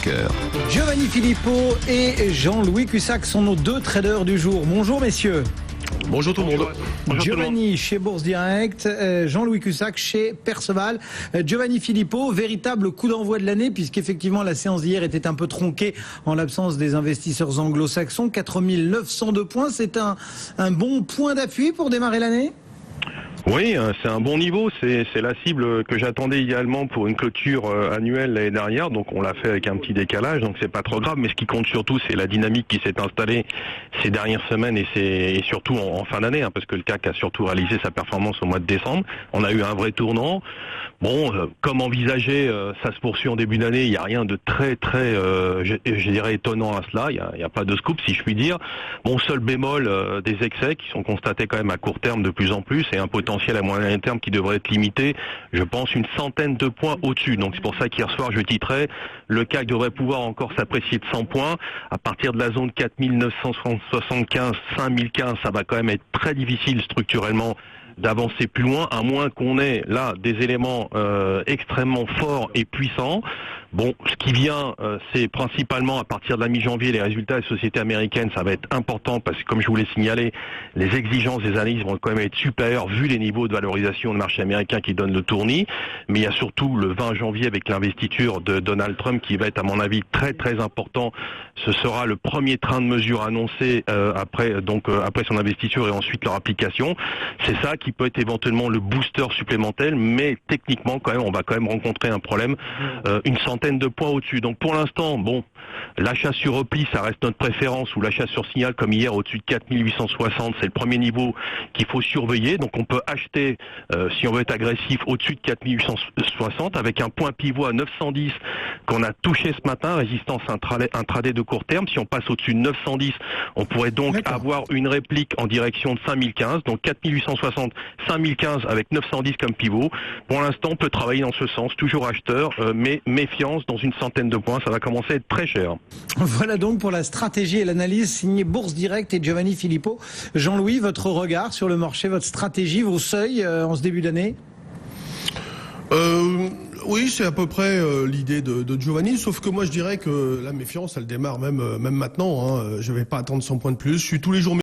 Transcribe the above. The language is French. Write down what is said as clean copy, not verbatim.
cœur. Giovanni Filippo et Jean-Louis Cussac sont nos deux traders du jour. Bonjour messieurs. Bonjour tout le monde. Giovanni chez Bourse Direct, Jean-Louis Cussac chez Perceval. Giovanni Filippo, véritable coup d'envoi de l'année puisqu'effectivement la séance d'hier était un peu tronquée en l'absence des investisseurs anglo-saxons. 4902 points, c'est un bon point d'appui pour démarrer l'année ? Oui, c'est un bon niveau, c'est la cible que j'attendais idéalement pour une clôture annuelle l'année dernière, donc on l'a fait avec un petit décalage, donc c'est pas trop grave, mais ce qui compte surtout c'est la dynamique qui s'est installée ces dernières semaines et surtout en fin d'année, parce que le CAC a surtout réalisé sa performance au mois de décembre. On a eu un vrai tournant. Bon, comme envisagé, ça se poursuit en début d'année, il n'y a rien de très je dirais étonnant à cela, il n'y a pas de scoop si je puis dire. Bon, seul bémol des excès qui sont constatés quand même à court terme de plus en plus et un potentiel à moyen terme qui devrait être limité, je pense une centaine de points au-dessus. Donc c'est pour ça qu'hier soir je titrais, le CAC devrait pouvoir encore s'apprécier de 100 points. À partir de la zone 4975, 5015, ça va quand même être très difficile structurellement d'avancer plus loin, à moins qu'on ait là des éléments extrêmement forts et puissants. Bon, ce qui vient, c'est principalement à partir de la mi-janvier, les résultats des sociétés américaines, ça va être important parce que, comme je vous l'ai signalé, les exigences des analystes vont quand même être supérieures vu les niveaux de valorisation de marché américain qui donnent le tournis. Mais il y a surtout le 20 janvier avec l'investiture de Donald Trump qui va être, à mon avis, très important. Ce sera le premier train de mesure annoncé après son investiture et ensuite leur application. C'est ça qui peut être éventuellement le booster supplémentaire, mais techniquement, quand même, on va quand même rencontrer un problème, une centaine de points au-dessus. Donc pour l'instant, bon, l'achat sur repli, ça reste notre préférence, ou l'achat sur signal comme hier au-dessus de 4860, c'est le premier niveau qu'il faut surveiller. Donc on peut acheter, si on veut être agressif, au-dessus de 4860 avec un point pivot à 910 qu'on a touché ce matin, résistance intraday de court terme. Si on passe au-dessus de 910, on pourrait donc avoir une réplique en direction de 5015, donc 4860, 5015 avec 910 comme pivot. Pour l'instant, on peut travailler dans ce sens, toujours acheteur, mais méfiance dans une centaine de points, ça va commencer à être très cher. Voilà donc pour la stratégie et l'analyse signée Bourse Direct et Giovanni Filippo. Jean-Louis, votre regard sur le marché, votre stratégie, vos seuils en ce début d'année ? Oui, c'est à peu près l'idée de Giovanni, sauf que moi je dirais que la méfiance, elle démarre même maintenant. Je vais pas attendre 100 points de plus. Je suis tous les jours